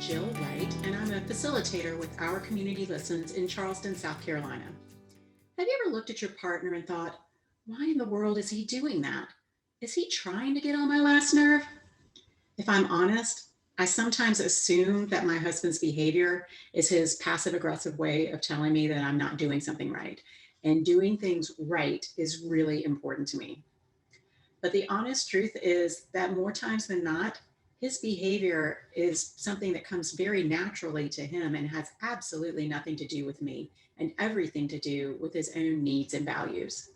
Jill Wright, and I'm a facilitator with Our Community Listens in Charleston, South Carolina. Have you ever looked at your partner and thought, why in the world is he doing that? Is he trying to get on my last nerve? If I'm honest, I sometimes assume that my husband's behavior is his passive aggressive way of telling me that I'm not doing something right. And doing things right is really important to me. But the honest truth is that more times than not, his behavior is something that comes very naturally to him and has absolutely nothing to do with me and everything to do with his own needs and values.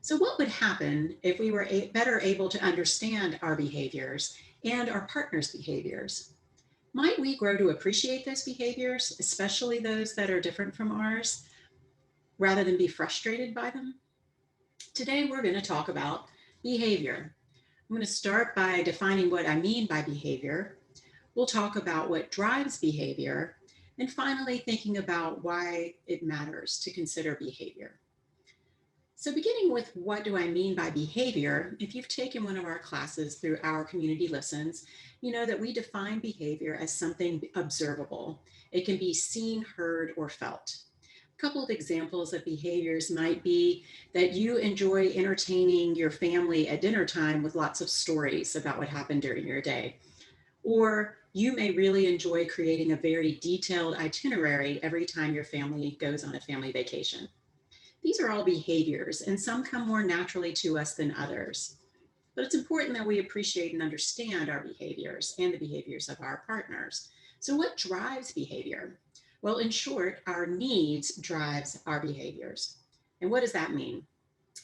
So, what would happen if we were better able to understand our behaviors and our partner's behaviors? Might we grow to appreciate those behaviors, especially those that are different from ours, rather than be frustrated by them? Today, we're going to talk about behavior. I'm going to start by defining what I mean by behavior. We'll talk about what drives behavior, and finally, thinking about why it matters to consider behavior. So, beginning with what do I mean by behavior, if you've taken one of our classes through Our Community Listens, you know that we define behavior as something observable. It can be seen, heard, or felt. A couple of examples of behaviors might be that you enjoy entertaining your family at dinner time with lots of stories about what happened during your day. Or you may really enjoy creating a very detailed itinerary every time your family goes on a family vacation. These are all behaviors, and some come more naturally to us than others. But it's important that we appreciate and understand our behaviors and the behaviors of our partners. So, what drives behavior? Well, in short, our needs drives our behaviors. And what does that mean?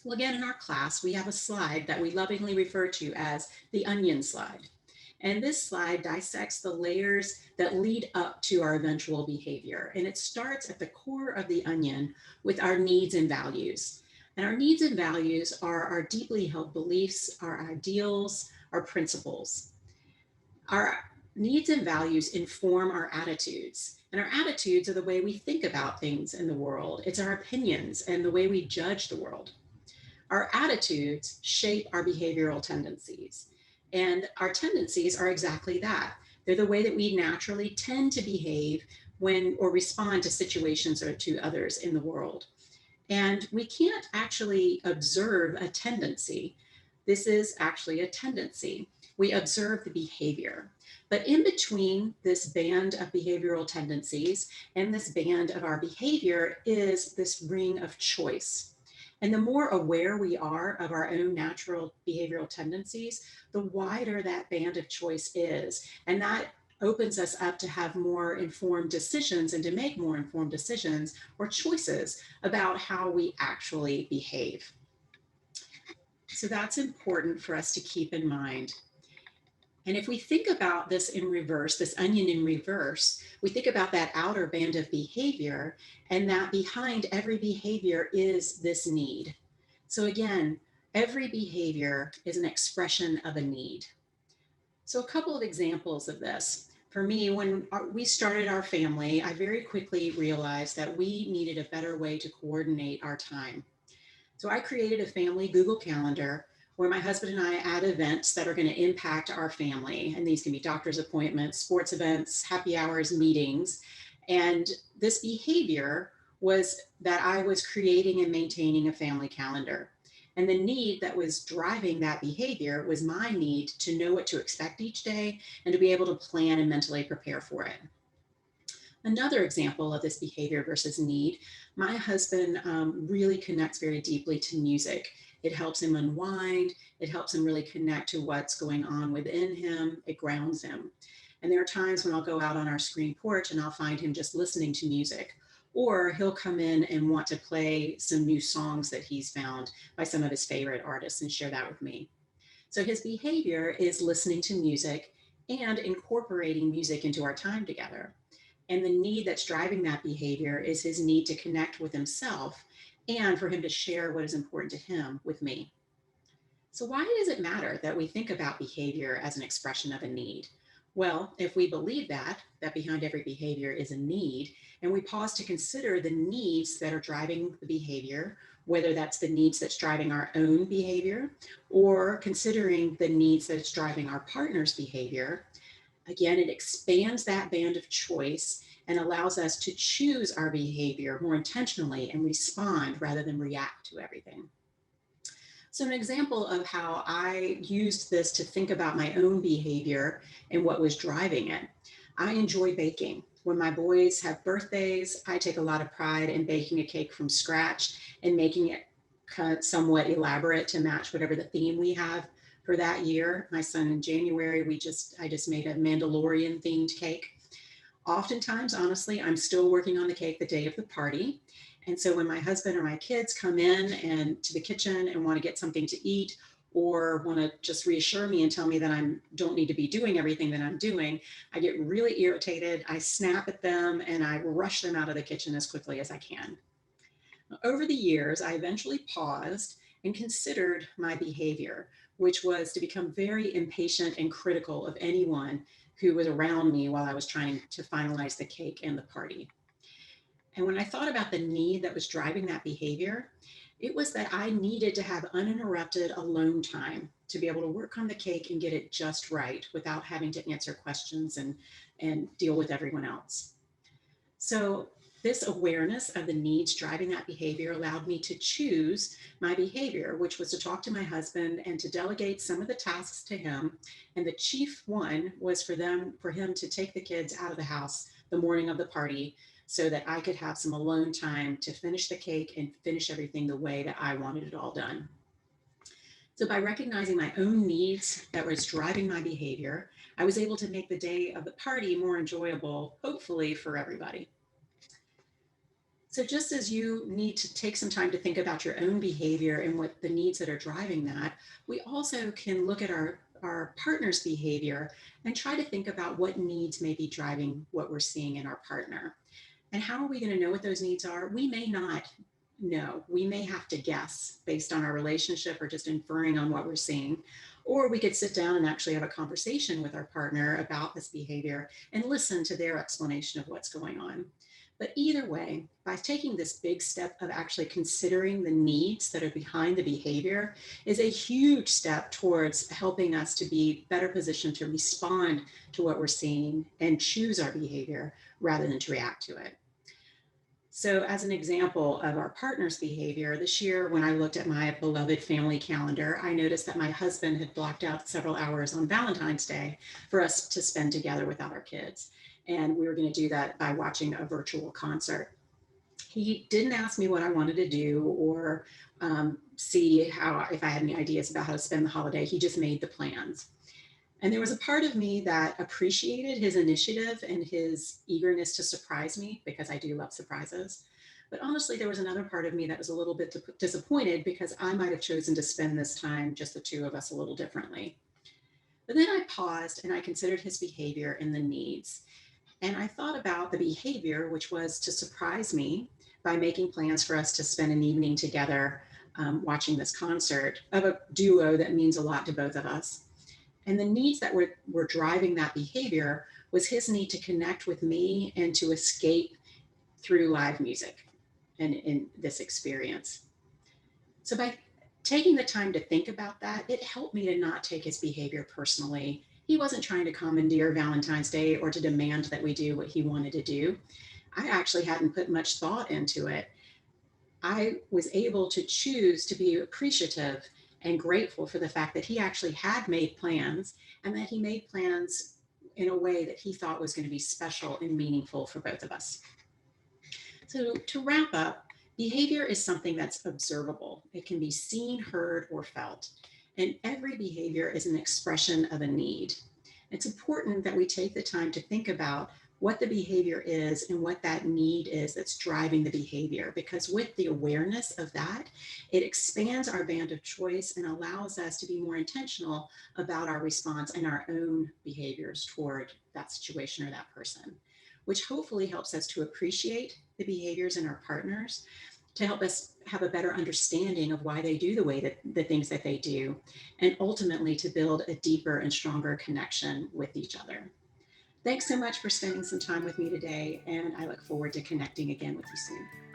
Well, again, in our class, we have a slide that we lovingly refer to as the onion slide. And this slide dissects the layers that lead up to our eventual behavior. And it starts at the core of the onion with our needs and values. And our needs and values are our deeply held beliefs, our ideals, our principles. Our needs and values inform our attitudes. And our attitudes are the way we think about things in the world. It's our opinions and the way we judge the world. Our attitudes shape our behavioral tendencies. And our tendencies are exactly that. They're the way that we naturally tend to behave when or respond to situations or to others in the world. And we can't actually observe a tendency. This is actually a tendency. We observe the behavior. But in between this band of behavioral tendencies and this band of our behavior is this ring of choice. And the more aware we are of our own natural behavioral tendencies, the wider that band of choice is. And that opens us up to have more informed decisions and to make more informed decisions or choices about how we actually behave. So that's important for us to keep in mind. And if we think about this in reverse, this onion in reverse, we think about that outer band of behavior, and that behind every behavior is this need. So again, every behavior is an expression of a need. So a couple of examples of this. For me, when we started our family, I very quickly realized that we needed a better way to coordinate our time. So I created a family Google Calendar where my husband and I add events that are going to impact our family. And these can be doctor's appointments, sports events, happy hours, meetings. And this behavior was that I was creating and maintaining a family calendar. And the need that was driving that behavior was my need to know what to expect each day and to be able to plan and mentally prepare for it. Another example of this behavior versus need, my husband really connects very deeply to music. It helps him unwind. It helps him really connect to what's going on within him. It grounds him. And there are times when I'll go out on our screen porch and I'll find him just listening to music. Or he'll come in and want to play some new songs that he's found by some of his favorite artists and share that with me. So his behavior is listening to music and incorporating music into our time together. And the need that's driving that behavior is his need to connect with himself and for him to share what is important to him with me. So, why does it matter that we think about behavior as an expression of a need? Well, if we believe that behind every behavior is a need, and we pause to consider the needs that are driving the behavior, whether that's the needs that's driving our own behavior or considering the needs that's driving our partner's behavior, Again, it expands that band of choice and allows us to choose our behavior more intentionally and respond rather than react to everything. So, an example of how I used this to think about my own behavior and what was driving it. I enjoy baking. When my boys have birthdays, I take a lot of pride in baking a cake from scratch and making it somewhat elaborate to match whatever the theme we have for that year. My son in January, I just made a Mandalorian themed cake. Oftentimes, honestly, I'm still working on the cake the day of the party. And so when my husband or my kids come in and to the kitchen and want to get something to eat or want to just reassure me and tell me that I don't need to be doing everything that I'm doing, I get really irritated. I snap at them and I rush them out of the kitchen as quickly as I can. Over the years, I eventually paused and considered my behavior, which was to become very impatient and critical of anyone who was around me while I was trying to finalize the cake and the party. And when I thought about the need that was driving that behavior, it was that I needed to have uninterrupted alone time to be able to work on the cake and get it just right without having to answer questions and deal with everyone else. So, this awareness of the needs driving that behavior allowed me to choose my behavior, which was to talk to my husband and to delegate some of the tasks to him. And the chief one was for him to take the kids out of the house the morning of the party so that I could have some alone time to finish the cake and finish everything the way that I wanted it all done. So, by recognizing my own needs that was driving my behavior, I was able to make the day of the party more enjoyable, hopefully for everybody. So, just as you need to take some time to think about your own behavior and what the needs that are driving that, we also can look at our partner's behavior and try to think about what needs may be driving what we're seeing in our partner. And how are we going to know what those needs are? We may not know. We may have to guess based on our relationship or just inferring on what we're seeing. Or we could sit down and actually have a conversation with our partner about this behavior and listen to their explanation of what's going on. But either way, by taking this big step of actually considering the needs that are behind the behavior is a huge step towards helping us to be better positioned to respond to what we're seeing and choose our behavior rather than to react to it. So, as an example of our partner's behavior, this year when I looked at my beloved family calendar, I noticed that my husband had blocked out several hours on Valentine's Day for us to spend together without our kids. And we were going to do that by watching a virtual concert. He didn't ask me what I wanted to do or see how, if I had any ideas about how to spend the holiday. He just made the plans. And there was a part of me that appreciated his initiative and his eagerness to surprise me because I do love surprises. But honestly, there was another part of me that was a little bit disappointed because I might have chosen to spend this time, just the two of us, a little differently. But then I paused and I considered his behavior and the needs. And I thought about the behavior, which was to surprise me by making plans for us to spend an evening together watching this concert of a duo that means a lot to both of us. And the needs that were driving that behavior was his need to connect with me and to escape through live music and in this experience. So by taking the time to think about that, it helped me to not take his behavior personally. He wasn't trying to commandeer Valentine's Day or to demand that we do what he wanted to do. I actually hadn't put much thought into it. I was able to choose to be appreciative and grateful for the fact that he actually had made plans and that he made plans in a way that he thought was going to be special and meaningful for both of us. So, to wrap up, behavior is something that's observable. It can be seen, heard, or felt. And every behavior is an expression of a need. It's important that we take the time to think about what the behavior is and what that need is that's driving the behavior. Because with the awareness of that, it expands our band of choice and allows us to be more intentional about our response and our own behaviors toward that situation or that person, which hopefully helps us to appreciate the behaviors in our partners, to help us have a better understanding of why they do the way that the things that they do, and ultimately to build a deeper and stronger connection with each other. Thanks so much for spending some time with me today, and I look forward to connecting again with you soon.